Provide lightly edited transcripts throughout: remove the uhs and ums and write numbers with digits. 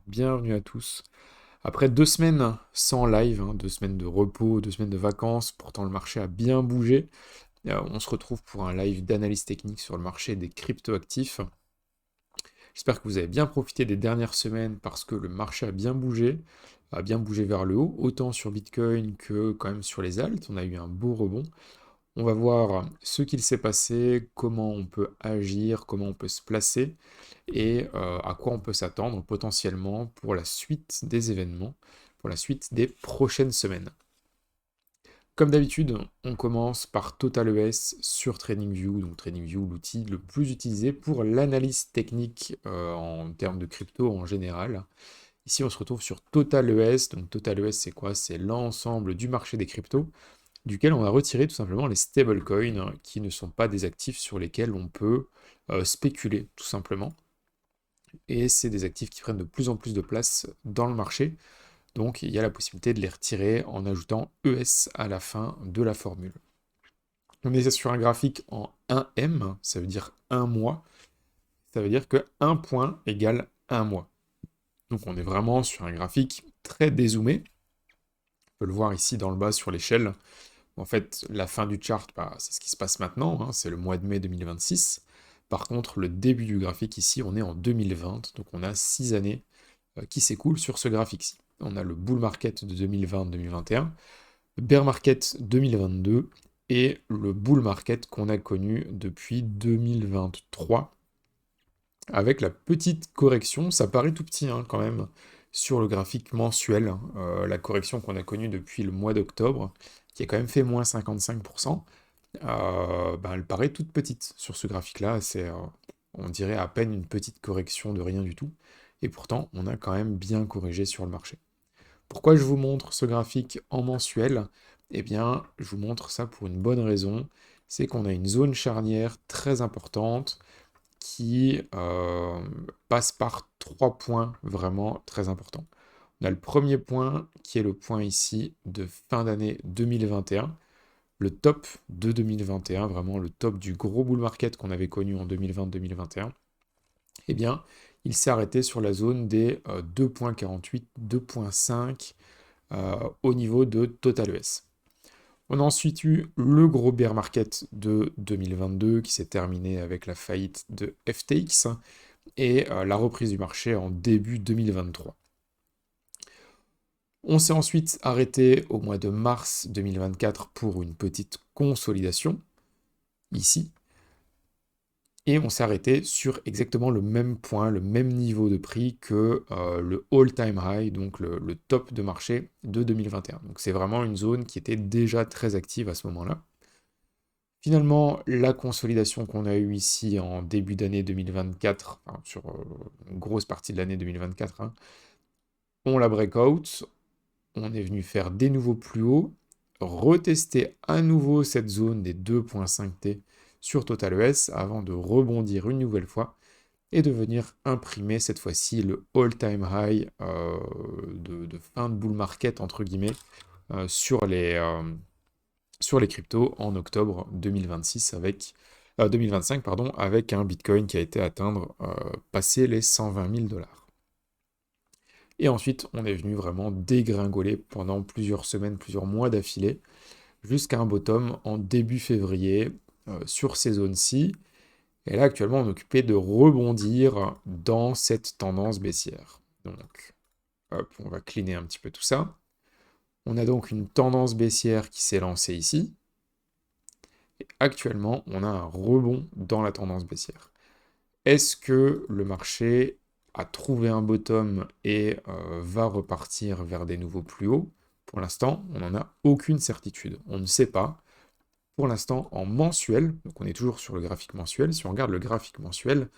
Bienvenue à tous. Après 2 semaines sans live, 2 semaines de repos, 2 semaines de vacances, pourtant le marché a bien bougé, on se retrouve pour un live d'analyse technique sur le marché des cryptoactifs. J'espère que vous avez bien profité des dernières semaines parce que le marché a bien bougé vers le haut, autant sur Bitcoin que quand même sur les alts. On a eu un beau rebond. On va voir ce qu'il s'est passé, comment on peut agir, comment on peut se placer et à quoi on peut s'attendre potentiellement pour la suite des événements, pour la suite des prochaines semaines. Comme d'habitude, on commence par TotalES sur TradingView, donc TradingView, l'outil le plus utilisé pour l'analyse technique en termes de crypto en général. Ici, on se retrouve sur TotalES. Donc TotalES, c'est quoi? C'est l'ensemble du marché des cryptos, duquel on a retiré tout simplement les stablecoins, qui ne sont pas des actifs sur lesquels on peut spéculer, tout simplement. Et c'est des actifs qui prennent de plus en plus de place dans le marché. Donc il y a la possibilité de les retirer en ajoutant ES à la fin de la formule. On est sur un graphique en 1M, ça veut dire un mois. Ça veut dire que 1 point égale 1 mois. Donc on est vraiment sur un graphique très dézoomé. On peut le voir ici dans le bas sur l'échelle. En fait, la fin du chart, c'est ce qui se passe maintenant, c'est le mois de mai 2026. Par contre, le début du graphique ici, on est en 2020, donc on a 6 années qui s'écoulent sur ce graphique-ci. On a le bull market de 2020-2021, le bear market 2022 et le bull market qu'on a connu depuis 2023. Avec la petite correction, ça paraît tout petit quand même, sur le graphique mensuel, la correction qu'on a connue depuis le mois d'octobre, qui a quand même fait moins 55%, elle paraît toute petite sur ce graphique-là, on dirait à peine une petite correction de rien du tout, et pourtant on a quand même bien corrigé sur le marché. Pourquoi je vous montre ce graphique en mensuel? Eh bien, je vous montre ça pour une bonne raison, c'est qu'on a une zone charnière très importante qui passe par 3 points vraiment très importants. On a le premier point qui est le point ici de fin d'année 2021, le top de 2021, vraiment le top du gros bull market qu'on avait connu en 2020-2021. Eh bien, il s'est arrêté sur la zone des 2.48, 2.5 au niveau de TotalES. On a ensuite eu le gros bear market de 2022 qui s'est terminé avec la faillite de FTX et la reprise du marché en début 2023. On s'est ensuite arrêté au mois de mars 2024 pour une petite consolidation, ici, et on s'est arrêté sur exactement le même point, le même niveau de prix que le all-time high, donc le top de marché de 2021. Donc c'est vraiment une zone qui était déjà très active à ce moment-là. Finalement, la consolidation qu'on a eue ici en début d'année 2024, sur une grosse partie de l'année 2024, on la breakout, on est venu faire des nouveaux plus hauts, retester à nouveau cette zone des 2.5T sur TotalES avant de rebondir une nouvelle fois et de venir imprimer cette fois-ci le all-time high de fin de bull market entre guillemets sur les cryptos en octobre 2026 2025 avec un Bitcoin qui a été atteindre passer les 120 000 $. Et ensuite, on est venu vraiment dégringoler pendant plusieurs semaines, plusieurs mois d'affilée, jusqu'à un bottom en début février sur ces zones-ci. Et là, actuellement, on est occupé de rebondir dans cette tendance baissière. Donc, hop, on va cleaner un petit peu tout ça. On a donc une tendance baissière qui s'est lancée ici. Et actuellement, on a un rebond dans la tendance baissière. Est-ce que le marché a trouvé un bottom et va repartir vers des nouveaux plus hauts? Pour l'instant, on n'en a aucune certitude. On ne sait pas. Pour l'instant, en mensuel, donc on est toujours sur le graphique mensuel, si on regarde le graphique mensuel,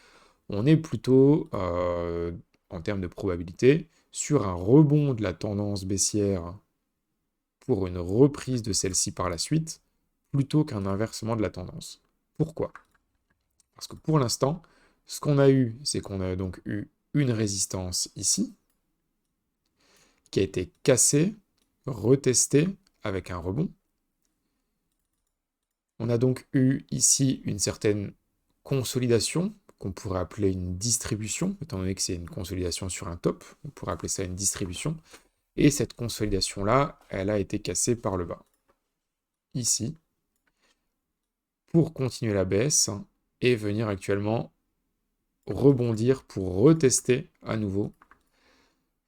on est plutôt, en termes de probabilité, sur un rebond de la tendance baissière pour une reprise de celle-ci par la suite, plutôt qu'un inversement de la tendance. Pourquoi? Parce que pour l'instant, ce qu'on a eu, c'est qu'on a donc eu une résistance ici, qui a été cassée, retestée avec un rebond. On a donc eu ici une certaine consolidation qu'on pourrait appeler une distribution, étant donné que c'est une consolidation sur un top, on pourrait appeler ça une distribution. Et cette consolidation-là, elle a été cassée par le bas, ici, pour continuer la baisse et venir actuellement rebondir pour retester à nouveau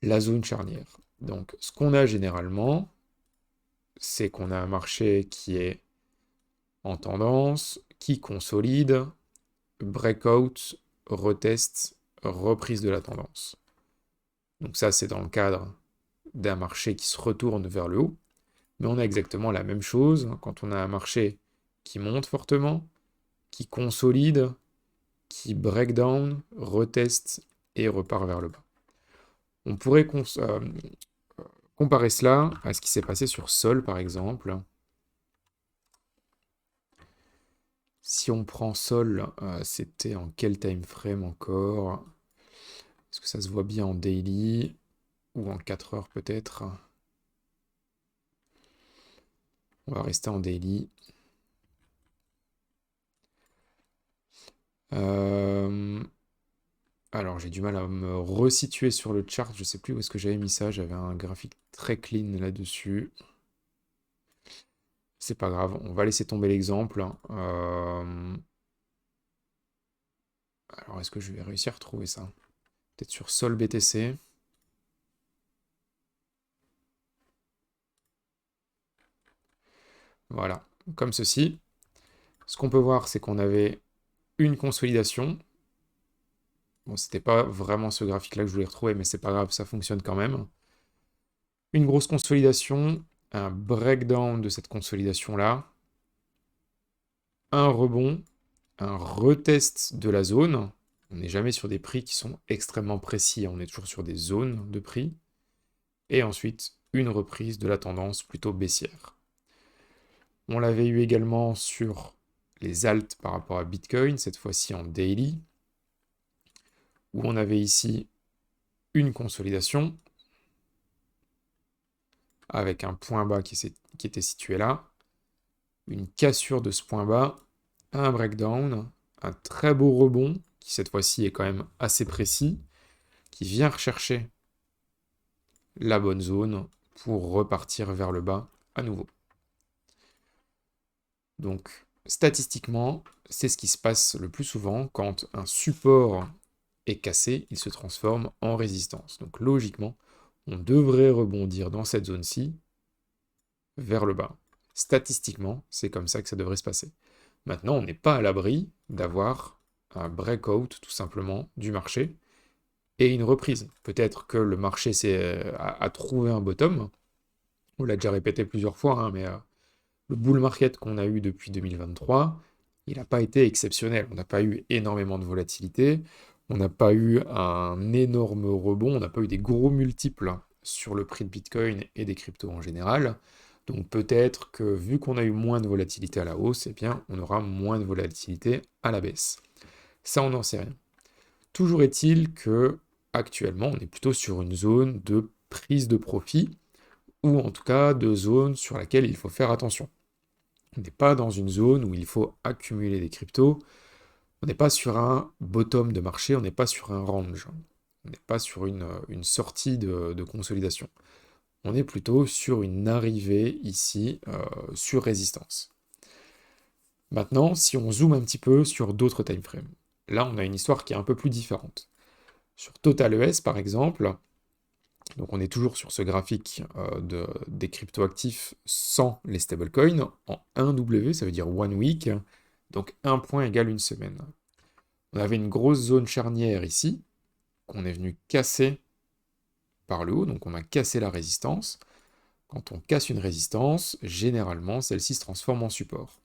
la zone charnière. Donc, ce qu'on a généralement, c'est qu'on a un marché qui est en tendance, qui consolide, breakout, retest, reprise de la tendance. Donc ça, c'est dans le cadre d'un marché qui se retourne vers le haut. Mais on a exactement la même chose quand on a un marché qui monte fortement, qui consolide, qui break down, reteste et repart vers le bas. On pourrait comparer cela à ce qui s'est passé sur Sol, par exemple. Si on prend Sol, c'était en quel time frame encore? Est-ce que ça se voit bien en daily ou en 4 heures peut-être? On va rester en daily. Alors j'ai du mal à me resituer sur le chart, je sais plus où est-ce que j'avais mis ça, j'avais un graphique très clean là-dessus. C'est pas grave, on va laisser tomber l'exemple. Alors est-ce que je vais réussir à retrouver ça? Peut-être sur Sol BTC. Voilà, comme ceci. Ce qu'on peut voir, c'est qu'on avait une consolidation. Bon, c'était pas vraiment ce graphique-là que je voulais retrouver, mais c'est pas grave, ça fonctionne quand même. Une grosse consolidation, un breakdown de cette consolidation-là, un rebond, un retest de la zone. On n'est jamais sur des prix qui sont extrêmement précis, on est toujours sur des zones de prix. Et ensuite, une reprise de la tendance plutôt baissière. On l'avait eu également sur les alts par rapport à Bitcoin, cette fois-ci en daily, où on avait ici une consolidation avec un point bas qui était situé là, une cassure de ce point bas, un breakdown, un très beau rebond, qui cette fois-ci est quand même assez précis, qui vient rechercher la bonne zone pour repartir vers le bas à nouveau. Donc, statistiquement, c'est ce qui se passe le plus souvent quand un support est cassé, il se transforme en résistance. Donc, logiquement, on devrait rebondir dans cette zone-ci vers le bas. Statistiquement, c'est comme ça que ça devrait se passer. Maintenant, on n'est pas à l'abri d'avoir un breakout, tout simplement, du marché et une reprise. Peut-être que le marché a trouvé un bottom. On l'a déjà répété plusieurs fois, hein, mais le bull market qu'on a eu depuis 2023, il n'a pas été exceptionnel. On n'a pas eu énormément de volatilité, on n'a pas eu un énorme rebond, on n'a pas eu des gros multiples sur le prix de Bitcoin et des cryptos en général. Donc peut-être que vu qu'on a eu moins de volatilité à la hausse, eh bien on aura moins de volatilité à la baisse. Ça, on n'en sait rien. Toujours est-il que actuellement, on est plutôt sur une zone de prise de profit, ou en tout cas de zone sur laquelle il faut faire attention. On n'est pas dans une zone où il faut accumuler des cryptos, on n'est pas sur un bottom de marché, on n'est pas sur un range, on n'est pas sur une sortie de consolidation. On est plutôt sur une arrivée ici sur résistance. Maintenant, si on zoome un petit peu sur d'autres timeframes, là on a une histoire qui est un peu plus différente. Sur Total ES par exemple, donc on est toujours sur ce graphique des cryptoactifs sans les stablecoins, en 1W, ça veut dire one week, donc un point égale une semaine. On avait une grosse zone charnière ici, qu'on est venu casser par le haut, donc on a cassé la résistance. Quand on casse une résistance, généralement celle-ci se transforme en support.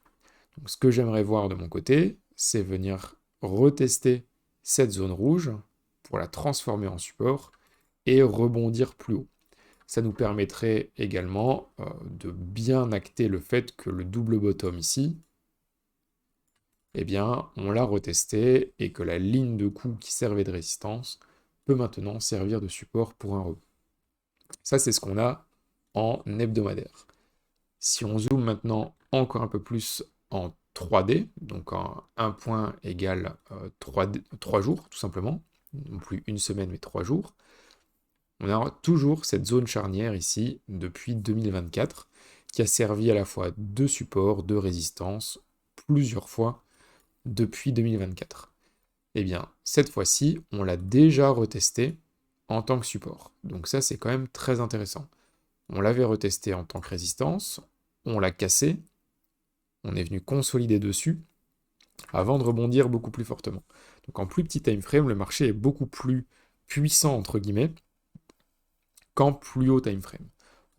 Donc ce que j'aimerais voir de mon côté, c'est venir retester cette zone rouge pour la transformer en support et rebondir plus haut. Ça nous permettrait également de bien acter le fait que le double bottom ici, eh bien, on l'a retesté et que la ligne de coup qui servait de résistance peut maintenant servir de support pour un rebond. Ça, c'est ce qu'on a en hebdomadaire. Si on zoome maintenant encore un peu plus en 3D, donc en 1 point égale 3 jours, tout simplement, non plus une semaine, mais 3 jours. On a toujours cette zone charnière ici, depuis 2024, qui a servi à la fois de support, de résistance, plusieurs fois, depuis 2024. Eh bien, cette fois-ci, on l'a déjà retesté en tant que support. Donc ça, c'est quand même très intéressant. On l'avait retesté en tant que résistance, on l'a cassé, on est venu consolider dessus, avant de rebondir beaucoup plus fortement. Donc en plus petit time frame, le marché est beaucoup plus puissant, entre guillemets, qu'en plus haut time frame.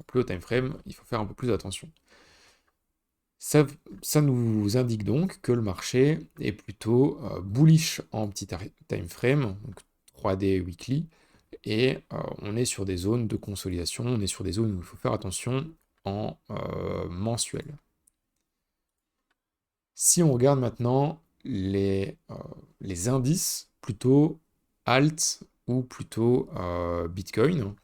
En plus haut time frame, il faut faire un peu plus attention. Ça nous indique donc que le marché est plutôt bullish en petit time frame, donc 3D weekly, et on est sur des zones de consolidation, on est sur des zones où il faut faire attention en mensuel. Si on regarde maintenant les indices, plutôt alt ou plutôt Bitcoin,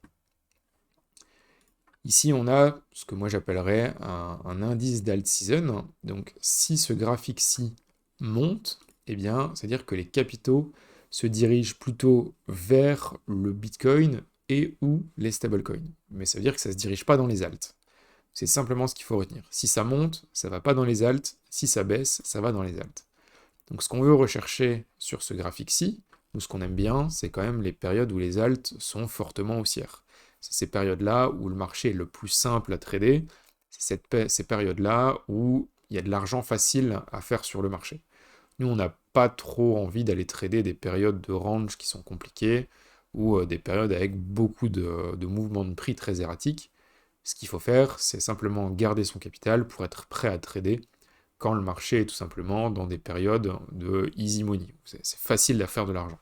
ici on a ce que moi j'appellerais un indice d'alt season. Donc si ce graphique-ci monte, eh bien c'est-à-dire que les capitaux se dirigent plutôt vers le Bitcoin et ou les stablecoins. Mais ça veut dire que ça ne se dirige pas dans les alts. C'est simplement ce qu'il faut retenir. Si ça monte, ça va pas dans les alts. Si ça baisse, ça va dans les alts. Donc ce qu'on veut rechercher sur ce graphique-ci, ou ce qu'on aime bien, c'est quand même les périodes où les alts sont fortement haussières. C'est ces périodes-là où le marché est le plus simple à trader. C'est ces périodes-là où il y a de l'argent facile à faire sur le marché. Nous, on n'a pas trop envie d'aller trader des périodes de range qui sont compliquées ou des périodes avec beaucoup de mouvements de prix très erratiques. Ce qu'il faut faire, c'est simplement garder son capital pour être prêt à trader quand le marché est tout simplement dans des périodes de easy money. C'est facile de faire de l'argent.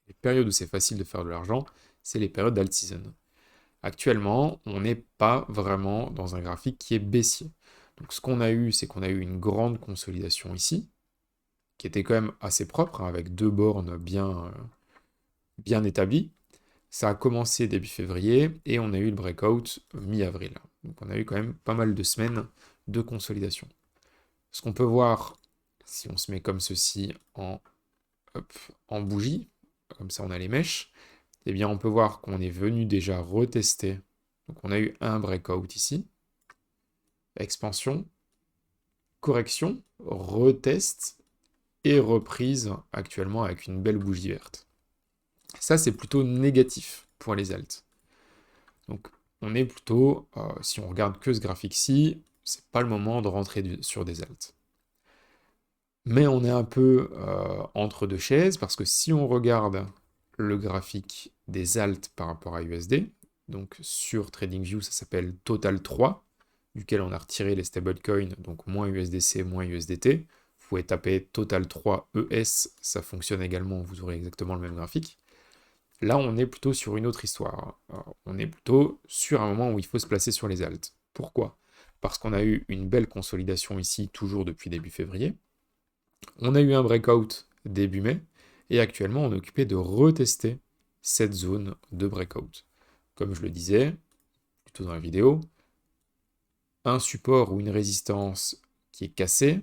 Les périodes où c'est facile de faire de l'argent, c'est les périodes d'alt season. Actuellement, on n'est pas vraiment dans un graphique qui est baissier. Donc ce qu'on a eu, c'est qu'on a eu une grande consolidation ici, qui était quand même assez propre, hein, avec deux bornes bien établies. Ça a commencé début février et on a eu le breakout mi-avril. Donc on a eu quand même pas mal de semaines de consolidation. Ce qu'on peut voir, si on se met comme ceci en bougie, comme ça on a les mèches, eh bien on peut voir qu'on est venu déjà retester. Donc on a eu un breakout ici, expansion, correction, retest et reprise actuellement avec une belle bougie verte. Ça c'est plutôt négatif pour les alts. Donc on est plutôt, si on regarde que ce graphique-ci, c'est pas le moment de rentrer sur des alts. Mais on est un peu entre deux chaises, parce que si on regarde le graphique des alts par rapport à USD, donc sur TradingView ça s'appelle Total 3, duquel on a retiré les stablecoins, donc moins USDC, moins USDT. Vous pouvez taper Total 3 ES, ça fonctionne également, vous aurez exactement le même graphique. Là, on est plutôt sur une autre histoire. On est plutôt sur un moment où il faut se placer sur les alts. Pourquoi? Parce qu'on a eu une belle consolidation ici, toujours depuis début février. On a eu un breakout début mai, et actuellement, on est occupé de retester cette zone de breakout. Comme je le disais, plutôt dans la vidéo, un support ou une résistance qui est cassée,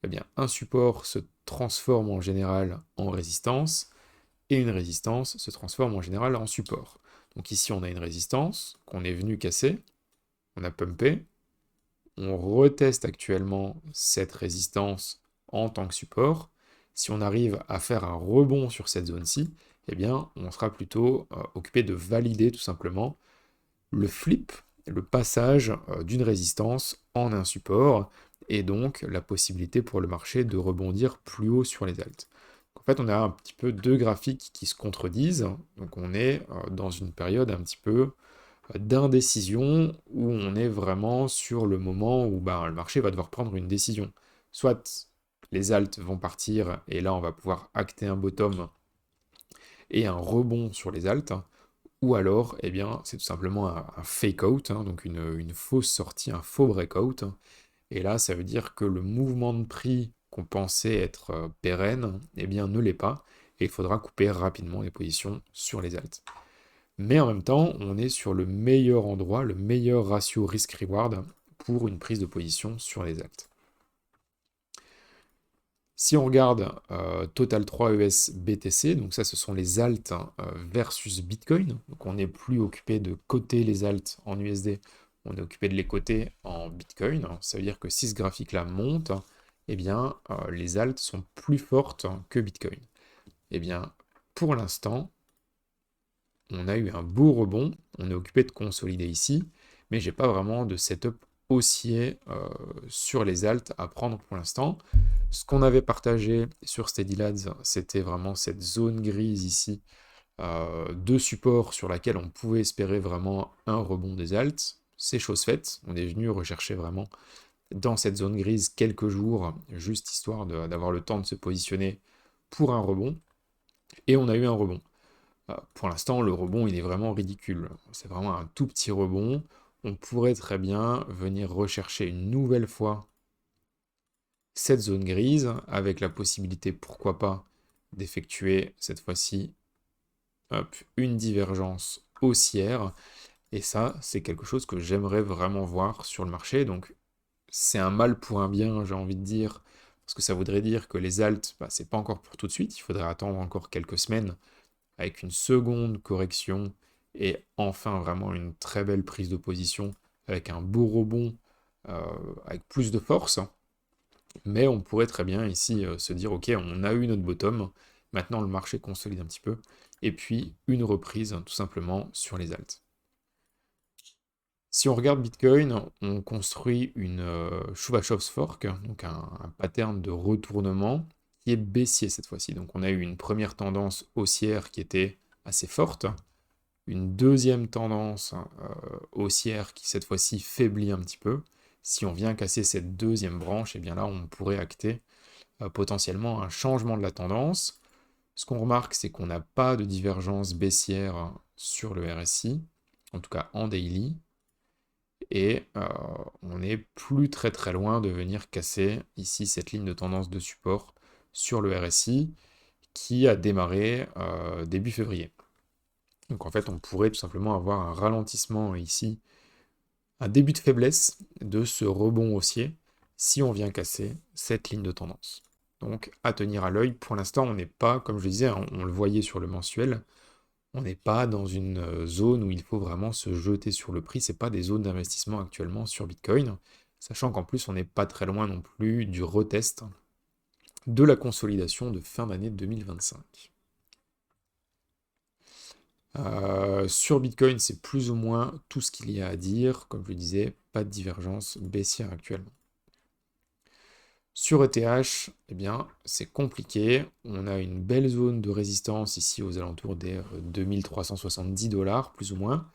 eh bien, un support se transforme en général en résistance, et une résistance se transforme en général en support. Donc ici, on a une résistance qu'on est venu casser, on a pumpé, on reteste actuellement cette résistance en tant que support. Si on arrive à faire un rebond sur cette zone-ci, eh bien, on sera plutôt occupé de valider tout simplement le flip, le passage d'une résistance en un support, et donc la possibilité pour le marché de rebondir plus haut sur les alts. En fait, on a un petit peu deux graphiques qui se contredisent, donc on est dans une période un petit peu d'indécision où on est vraiment sur le moment où le marché va devoir prendre une décision. Soit les alts vont partir et là on va pouvoir acter un bottom et un rebond sur les alts, ou alors eh bien, c'est tout simplement un fake out, hein, donc une fausse sortie, un faux breakout. Et là, ça veut dire que le mouvement de prix qu'on pensait être pérenne, eh bien, ne l'est pas, et il faudra couper rapidement les positions sur les alts. Mais en même temps, on est sur le meilleur endroit, le meilleur ratio risk-reward pour une prise de position sur les alts. Si on regarde Total 3 ES BTC, donc ça ce sont les alts versus Bitcoin, donc on n'est plus occupé de coter les alts en USD, on est occupé de les coter en Bitcoin. Ça veut dire que si ce graphique-là monte, eh bien les alts sont plus fortes que Bitcoin. Eh bien pour l'instant, on a eu un beau rebond, on est occupé de consolider ici, mais j'ai pas vraiment de setup haussier sur les alts à prendre pour l'instant. Ce qu'on avait partagé sur SteadyLads, c'était vraiment cette zone grise ici de support sur laquelle on pouvait espérer vraiment un rebond des alts. C'est chose faite, on est venu rechercher vraiment dans cette zone grise quelques jours, juste histoire d'avoir le temps de se positionner pour un rebond, et on a eu un rebond. Pour l'instant, le rebond, il est vraiment ridicule. C'est vraiment un tout petit rebond. On pourrait très bien venir rechercher une nouvelle fois cette zone grise, avec la possibilité, pourquoi pas, d'effectuer cette fois-ci une divergence haussière. Et ça, c'est quelque chose que j'aimerais vraiment voir sur le marché. Donc, c'est un mal pour un bien, j'ai envie de dire, parce que ça voudrait dire que les alts, c'est pas encore pour tout de suite. Il faudrait attendre encore quelques semaines avec une seconde correction et enfin vraiment une très belle prise de position avec un beau rebond avec plus de force. Mais on pourrait très bien ici se dire ok, on a eu notre bottom, maintenant le marché consolide un petit peu, et puis une reprise tout simplement sur les alts. Si on regarde Bitcoin, on construit une Chuvashov's Fork, donc un pattern de retournement qui est baissier cette fois-ci. Donc on a eu une première tendance haussière qui était assez forte, une deuxième tendance haussière qui cette fois-ci faiblit un petit peu. Si on vient casser cette deuxième branche, et bien là on pourrait acter potentiellement un changement de la tendance. Ce qu'on remarque, c'est qu'on n'a pas de divergence baissière sur le RSI, en tout cas en daily, et on n'est plus très très loin de venir casser ici cette ligne de tendance de support sur le RSI qui a démarré début février. Donc en fait, on pourrait tout simplement avoir un ralentissement ici, un début de faiblesse de ce rebond haussier si on vient casser cette ligne de tendance. Donc à tenir à l'œil, pour l'instant on n'est pas, comme je disais, on le voyait sur le mensuel, on n'est pas dans une zone où il faut vraiment se jeter sur le prix, c'est pas des zones d'investissement actuellement sur Bitcoin, sachant qu'en plus on n'est pas très loin non plus du retest de la consolidation de fin d'année 2025. Sur Bitcoin, c'est plus ou moins tout ce qu'il y a à dire. Comme je le disais, pas de divergence baissière actuellement. Sur ETH, eh bien, c'est compliqué. On a une belle zone de résistance ici aux alentours des 2370 $, plus ou moins.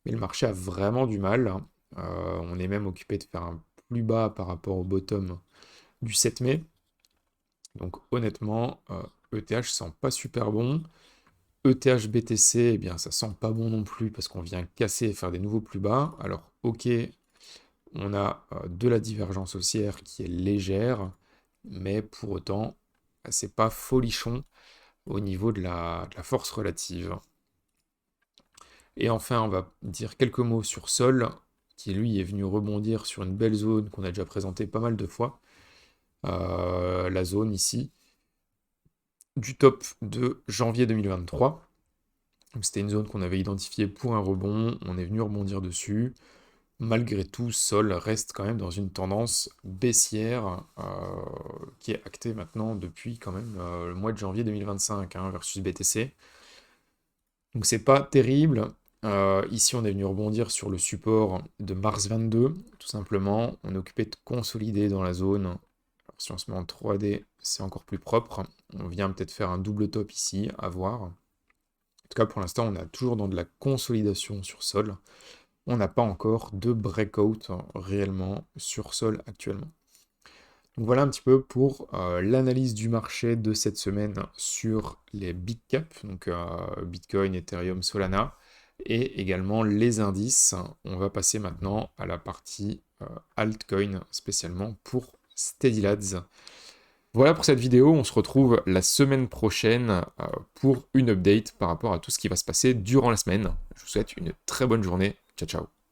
Mais le marché a vraiment du mal. On est même occupé de faire un plus bas par rapport au bottom du 7 mai. Donc honnêtement, ETH sent pas super bon. ETH BTC, eh bien, ça sent pas bon non plus parce qu'on vient casser et faire des nouveaux plus bas. Alors, ok, on a de la divergence haussière qui est légère, mais pour autant, c'est pas folichon au niveau de la force relative. Et enfin, on va dire quelques mots sur Sol, qui lui est venu rebondir sur une belle zone qu'on a déjà présentée pas mal de fois. La zone ici du top de janvier 2023. C'était une zone qu'on avait identifiée pour un rebond, on est venu rebondir dessus. Malgré tout, Sol reste quand même dans une tendance baissière qui est actée maintenant depuis quand même le mois de janvier 2025 versus BTC. Donc c'est pas terrible. Ici, on est venu rebondir sur le support de mars 22, tout simplement. On est occupé de consolider dans la zone. Alors, si on se met en 3D, c'est encore plus propre. On vient peut-être faire un double top ici, à voir. En tout cas, pour l'instant, on est toujours dans de la consolidation sur Sol. On n'a pas encore de breakout réellement sur Sol actuellement. Donc voilà un petit peu pour l'analyse du marché de cette semaine sur les big caps, donc Bitcoin, Ethereum, Solana, et également les indices. On va passer maintenant à la partie altcoin, spécialement pour SteadyLads. Voilà pour cette vidéo, on se retrouve la semaine prochaine pour une update par rapport à tout ce qui va se passer durant la semaine. Je vous souhaite une très bonne journée, ciao ciao.